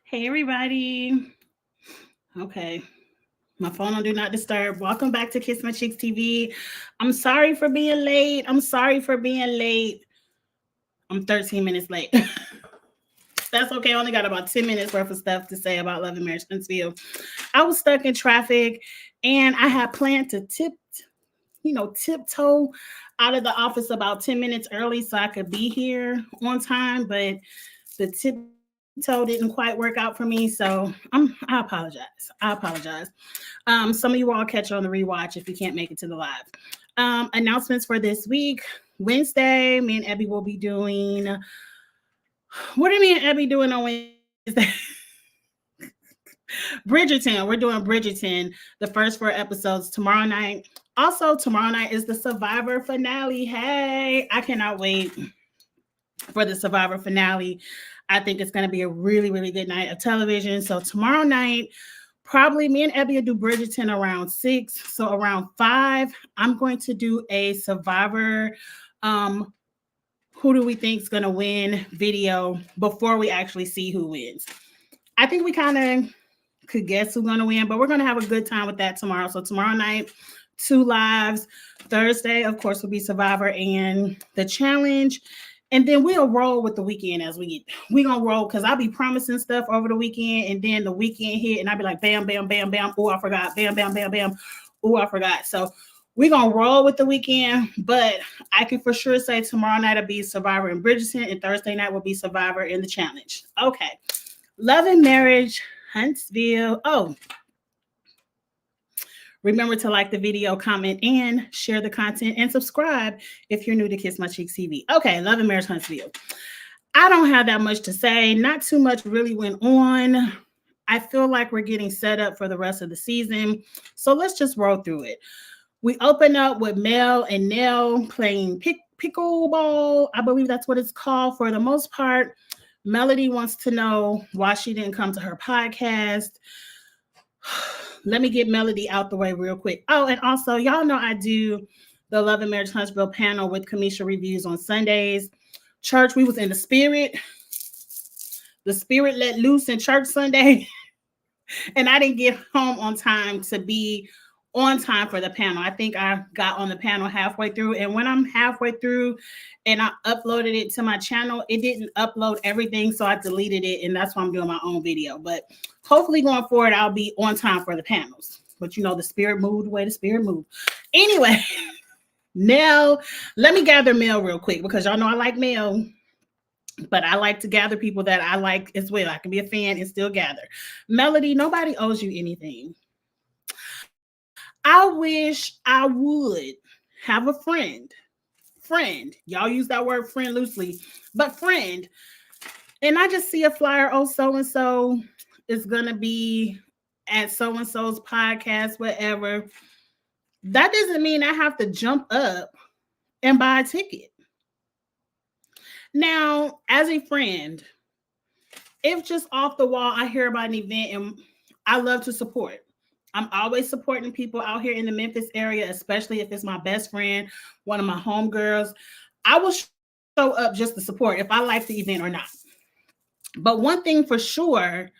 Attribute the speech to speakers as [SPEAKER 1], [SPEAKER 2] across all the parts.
[SPEAKER 1] Hey everybody. Okay. My phone on do not disturb. Welcome back to Kiss My Cheeks TV. I'm sorry for being late. I'm sorry for being late. I'm 13 minutes late. That's okay. I only got about 10 minutes worth of stuff to say about Love and Marriage Huntsville. I was stuck in traffic and I had planned to tiptoe out of the office about 10 minutes early so I could be here on time, but the tiptoe didn't quite work out for me. So I apologize. I apologize. Some of you all catch on the rewatch if you can't make it to the live. Announcements for this week. Wednesday, me and Abby will be doing. What are me and Abby doing on Wednesday? Bridgerton. We're doing Bridgerton, the first 4 episodes tomorrow night. Also, tomorrow night is the Survivor finale. Hey, I cannot wait for the Survivor finale. I think it's going to be a really, really good night of television. So tomorrow night, probably me and Abby will do Bridgerton around 6. So around 5, I'm going to do a Survivor who do we think is going to win video before we actually see who wins. I think we kind of could guess who's going to win, but we're going to have a good time with that tomorrow. So tomorrow night, 2 lives. Thursday, of course, will be Survivor and the challenge. And then we'll roll with the weekend as we gonna roll because I'll be promising stuff over the weekend, and then the weekend hit, and I'll be like, bam, bam, bam, bam. Oh, I forgot. Bam, bam, bam, bam. Oh, I forgot. So we're gonna roll with the weekend, but I can for sure say tomorrow night will be Survivor and Bridgerton, and Thursday night will be Survivor in the challenge. Okay. Love and Marriage, Huntsville. Oh, remember to like the video, comment, and share the content, and subscribe if you're new to Kiss My Cheeks TV. Okay, Love and Marriage Huntsville. I don't have that much to say. Not too much really went on. I feel like we're getting set up for the rest of the season. So let's just roll through it. We open up with Mel and Nell playing pickleball. I believe that's what it's called for the most part. Melody wants to know why she didn't come to her podcast. Let me get Melody out the way real quick. Oh, and also, y'all know I do the Love and Marriage Huntsville panel with Kamisha Reviews on Sundays. Church, we was in the spirit. The spirit let loose in church Sunday. And I didn't get home on time to be on time for the panel. I think I got on the panel halfway through. And when I'm halfway through and I uploaded it to my channel, it didn't upload everything. So I deleted it. And that's why I'm doing my own video. But hopefully going forward, I'll be on time for the panels. But you know, the spirit moved the way the spirit moved. Anyway, Nell, let me gather Mel real quick because y'all know I like Mel. But I like to gather people that I like as well. I can be a fan and still gather. Melody, nobody owes you anything. I wish I would have a friend. Y'all use that word friend loosely, but friend. And I just see a flyer, oh, so-and-so is going to be at so-and-so's podcast, whatever. That doesn't mean I have to jump up and buy a ticket. Now, as a friend, if just off the wall, I hear about an event and I love to support. I'm always supporting people out here in the Memphis area, especially if it's my best friend, one of my homegirls. I will show up just to support if I like the event or not. But one thing for sure,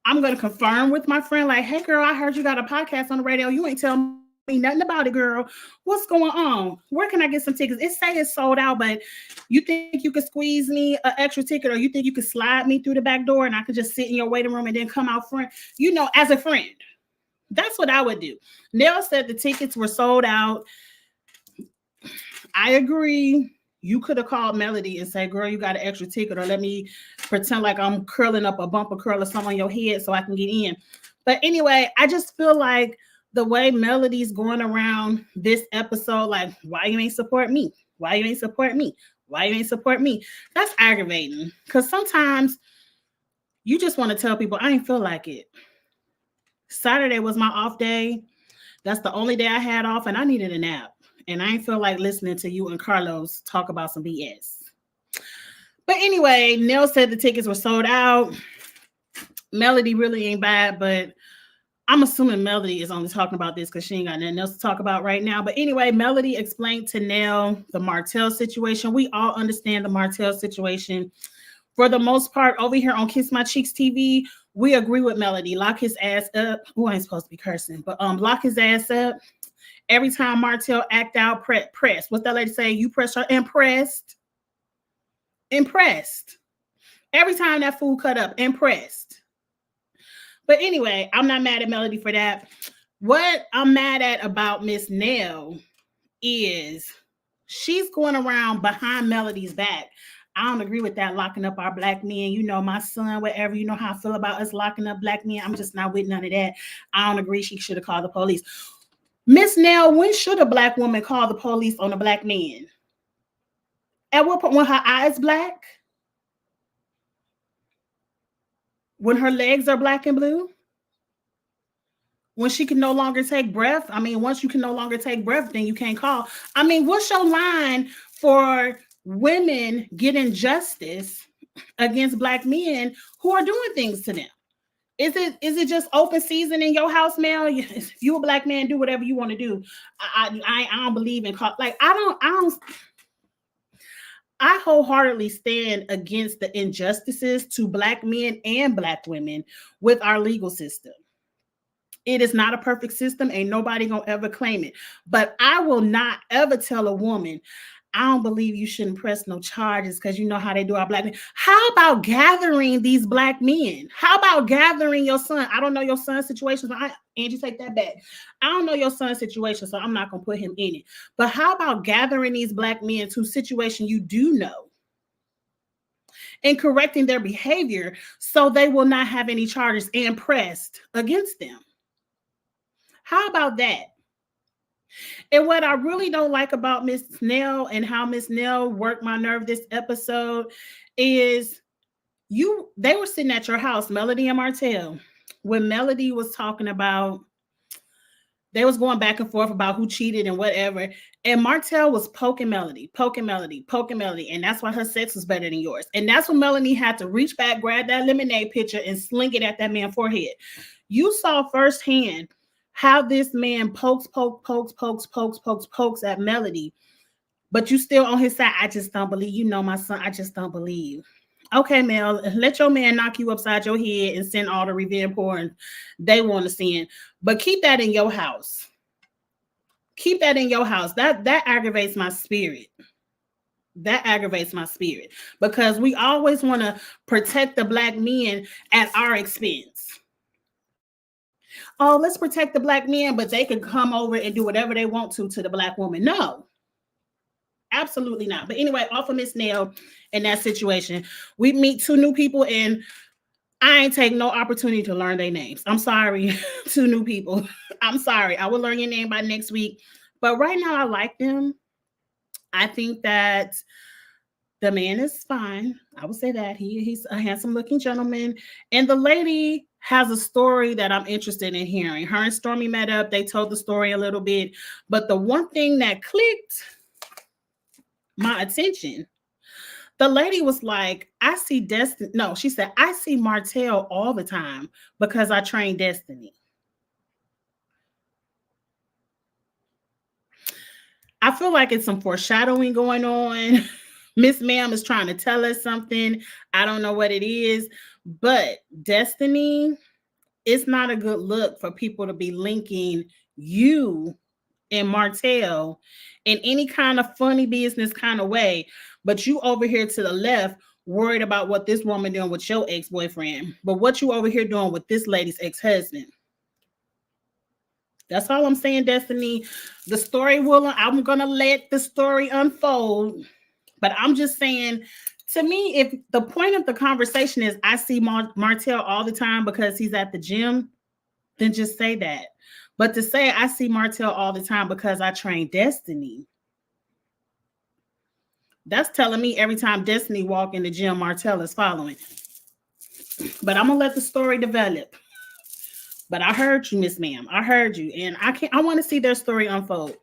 [SPEAKER 1] I'm going to confirm with my friend, like, hey, girl, I heard you got a podcast on the radio. You ain't telling me nothing about it, girl. What's going on? Where can I get some tickets? It say it's sold out, but you think you could squeeze me an extra ticket, or you think you could slide me through the back door and I could just sit in your waiting room and then come out front? You know, as a friend. That's what I would do. Nell said the tickets were sold out. I agree. You could have called Melody and said, girl, you got an extra ticket, or let me pretend like I'm curling up a bumper curl or something on your head so I can get in. But anyway, I just feel like the way Melody's going around this episode, like, why you ain't support me? Why you ain't support me? Why you ain't support me? That's aggravating. Because sometimes you just want to tell people, I ain't feel like it. Saturday was my off day. That's the only day I had off, and I needed a nap. And I ain't feel like listening to you and Carlos talk about some BS. But anyway, Nell said the tickets were sold out. Melody really ain't bad, but I'm assuming Melody is only talking about this because she ain't got nothing else to talk about right now. But anyway, Melody explained to Nell the Martell situation. We all understand the Martell situation. For the most part, over here on Kiss My Cheeks TV, we agree with Melody. Lock his ass up. Oh, I ain't supposed to be cursing, but lock his ass up. Every time Martell act out, press. What's that lady say? You press her. Impressed. Impressed. Every time that fool cut up, impressed. But anyway, I'm not mad at Melody for that. What I'm mad at about Miss Nell is she's going around behind Melody's back. I don't agree with that, locking up our black men. You know, my son, whatever, you know how I feel about us locking up black men. I'm just not with none of that. I don't agree. She should have called the police. Miss Nell, when should a black woman call the police on a black man? At what point? When her eyes black? When her legs are black and blue? When she can no longer take breath? I mean, once you can no longer take breath, then you can't call. I mean, what's your line for women getting justice against black men who are doing things to them? Is it just open season in your house, Mel? If you a black man, do whatever you want to do. I don't believe in like I wholeheartedly stand against the injustices to black men and black women with our legal system. It is not a perfect system. Ain't nobody gonna ever claim it. But I will not ever tell a woman, I don't believe you shouldn't press no charges because you know how they do our black men. How about gathering these black men? How about gathering your son? I don't know your son's situation. So Angie, take that back. I don't know your son's situation, so I'm not going to put him in it. But how about gathering these black men to a situation you do know and correcting their behavior so they will not have any charges and pressed against them? How about that? And what I really don't like about Miss Nell and how Miss Nell worked my nerve this episode is they were sitting at your house, Melody and Martell, when Melody was talking about, they was going back and forth about who cheated and whatever. And Martell was poking Melody. And that's why her sex was better than yours. And that's when Melody had to reach back, grab that lemonade pitcher and sling it at that man's forehead. You saw firsthand how this man pokes at Melody, but you still on his side. I just don't believe. You know my son. I just don't believe. Okay, Mel, let your man knock you upside your head and send all the revenge porn they want to send. But keep that in your house. Keep that in your house. That aggravates my spirit. That aggravates my spirit because we always want to protect the black men at our expense. Oh, let's protect the black men, but they can come over and do whatever they want to the black woman. No, absolutely not. But anyway, off of Miss Nell in that situation, we meet two new people and I ain't take no opportunity to learn their names. I'm sorry, two new people. I'm sorry. I will learn your name by next week. But right now I like them. I think that the man is fine. I would say that he's a handsome looking gentleman. And the lady has a story that I'm interested in hearing. Her and Stormy met up. They told the story a little bit. But the one thing that clicked my attention, the lady was like, I see Destiny. No, she said, I see Martell all the time because I train Destiny. I feel like it's some foreshadowing going on. Miss Ma'am is trying to tell us something. I don't know what it is, but Destiny, it's not a good look for people to be linking you and Martell in any kind of funny business kind of way, but you over here to the left worried about what this woman doing with your ex-boyfriend, but what you over here doing with this lady's ex-husband. That's all I'm saying, Destiny. The story I'm gonna let the story unfold. But I'm just saying, to me, if the point of the conversation is I see Martell all the time because he's at the gym, then just say that. But to say I see Martell all the time because I train Destiny, that's telling me every time Destiny walk in the gym, Martell is following. But I'm going to let the story develop. But I heard you, Miss Ma'am. I heard you. And I want to see their story unfold.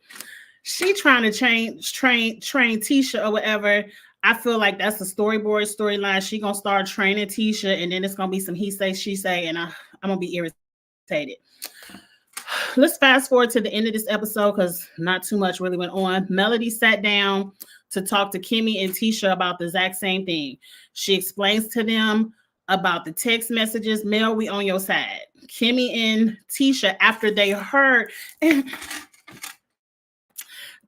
[SPEAKER 1] She trying to train Tisha or whatever. I feel like that's the storyline. She gonna start training Tisha, and then it's gonna be some he say, she say, and I'm gonna be irritated. let's fast forward to the end of this episode because not too much really went on. Melody sat down to talk to Kimmy and Tisha about the exact same thing. She explains to them about the text messages. Mel, we on your side. Kimmy and Tisha, after they heard, and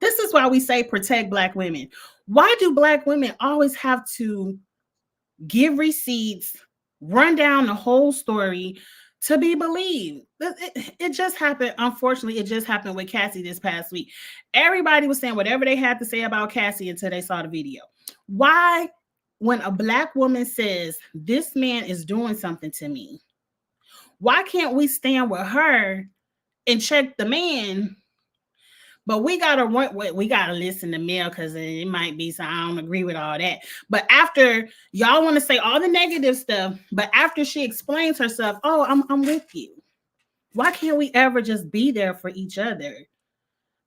[SPEAKER 1] this is why we say protect Black women. Why do Black women always have to give receipts, run down the whole story to be believed? It just happened. Unfortunately, it just happened with Cassie this past week. Everybody was saying whatever they had to say about Cassie until they saw the video. Why, when a Black woman says, this man is doing something to me, why can't we stand with her and check the man? But we gotta listen to Mel because it might be so I don't agree with all that. But after y'all want to say all the negative stuff, but after she explains herself, oh, I'm with you. Why can't we ever just be there for each other?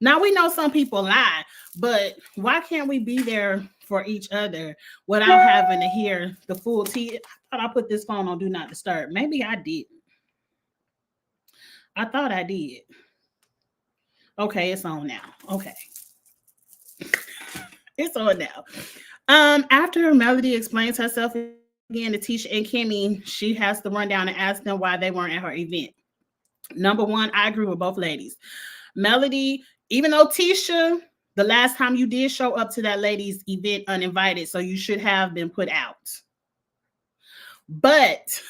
[SPEAKER 1] Now we know some people lie, but why can't we be there for each other without having to hear the full tea? I thought I put this phone on Do Not Disturb. Maybe I did. I thought I did. Okay, it's on now. Okay. It's on now. After Melody explains herself again to Tisha and Kimmy, she has to run down and ask them why they weren't at her event. Number one, I agree with both ladies. Melody, even though Tisha, the last time you did show up to that lady's event uninvited, so you should have been put out. But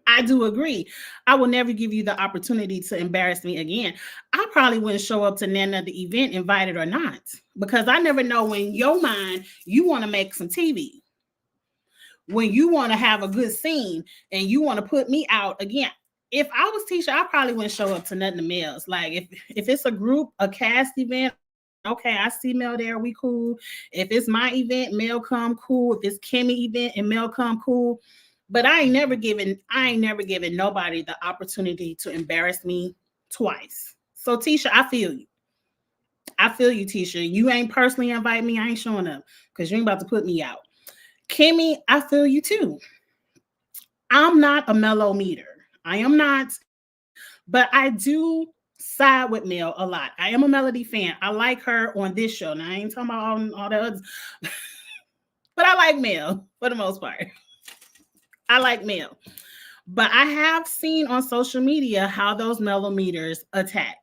[SPEAKER 1] I do agree. I will never give you the opportunity to embarrass me again. I probably wouldn't show up to none of the event, invited or not, because I never know when your mind, you want to make some TV. When you want to have a good scene and you want to put me out again. If I was Tisha, I probably wouldn't show up to nothing else. Like if it's a group, a cast event, okay, I see Mel there, we cool. If it's my event, Mel come, cool. If it's Kimmy event and Mel come, cool. But I ain't never given nobody the opportunity to embarrass me twice. So Tisha, I feel you. I feel you, Tisha. You ain't personally invite me. I ain't showing up because you ain't about to put me out. Kimmy, I feel you too. I'm not a mellow meter. I am not, but I do side with Mel a lot. I am a Melody fan. I like her on this show. Now I ain't talking about all the others, but I like Mel for the most part. I like Mel. But I have seen on social media how those mellometers attack.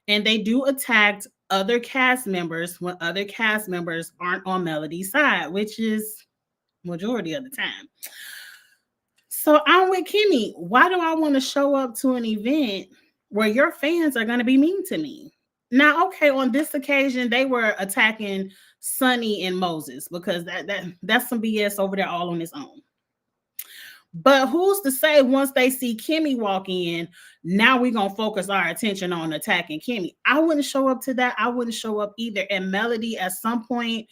[SPEAKER 1] And they do attack other cast members when other cast members aren't on Melody's side, which is majority of the time. So I'm with Kimmy. Why do I want to show up to an event where your fans are going to be mean to me? Now, okay, on this occasion, they were attacking Sonny and Moses because that's some BS over there all on its own. But who's to say once they see Kimmy walk in, now we're going to focus our attention on attacking Kimmy? I wouldn't show up to that. I wouldn't show up either. And Melody, at some point,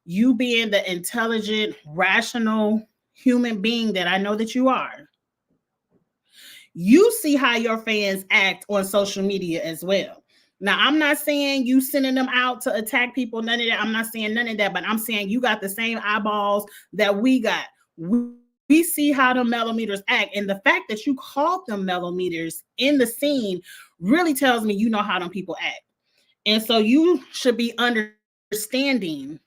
[SPEAKER 1] you being the intelligent, rational human being that I know that you are, you see how your fans act on social media as well. Now, I'm not saying you sending them out to attack people, none of that. I'm not saying none of that, but I'm saying you got the same eyeballs that we got. We see how the mellometers act. And the fact that you called them mellometers in the scene really tells me you know how them people act. And so you should be understanding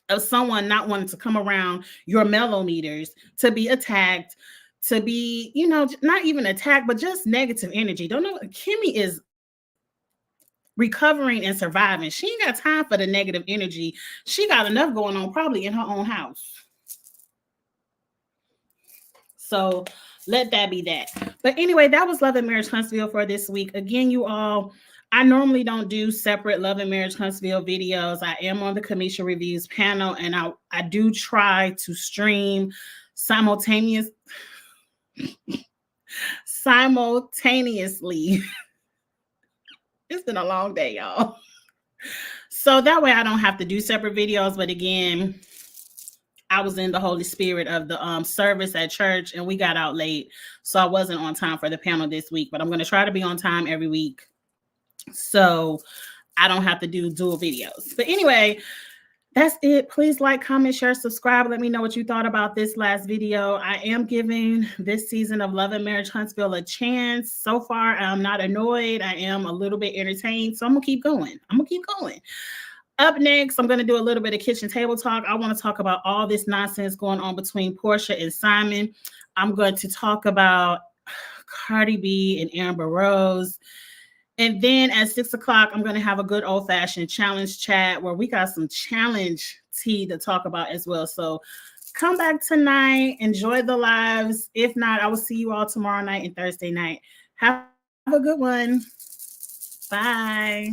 [SPEAKER 1] of someone not wanting to come around your mellometers to be attacked, to be, not even attacked, but just negative energy. Don't know. Kimmy is recovering and surviving. She ain't got time for the negative energy. She got enough going on probably in her own house. So let that be that. But anyway, that was Love and Marriage Huntsville for this week. Again, you all, I normally don't do separate Love and Marriage Huntsville videos. I am on the Kamisha Reviews panel, and I do try to stream simultaneously. It's been a long day, y'all. So that way I don't have to do separate videos. But again, I was in the Holy Spirit of the service at church, and we got out late. So I wasn't on time for the panel this week, but I'm going to try to be on time every week so I don't have to do dual videos. But anyway, That's it. Please like, comment, share, subscribe. Let me know what you thought about this last video. I am giving this season of Love and Marriage Huntsville a chance. So far, I'm not annoyed. I am a little bit entertained. So I'm going to keep going. Up next, I'm going to do a little bit of kitchen table talk. I want to talk about all this nonsense going on between Portia and Simon. I'm going to talk about Cardi B and Amber Rose. And then at 6 o'clock, I'm going to have a good old fashioned challenge chat where we got some challenge tea to talk about as well. So come back tonight, enjoy the lives. If not, I will see you all tomorrow night and Thursday night. Have a good one. Bye.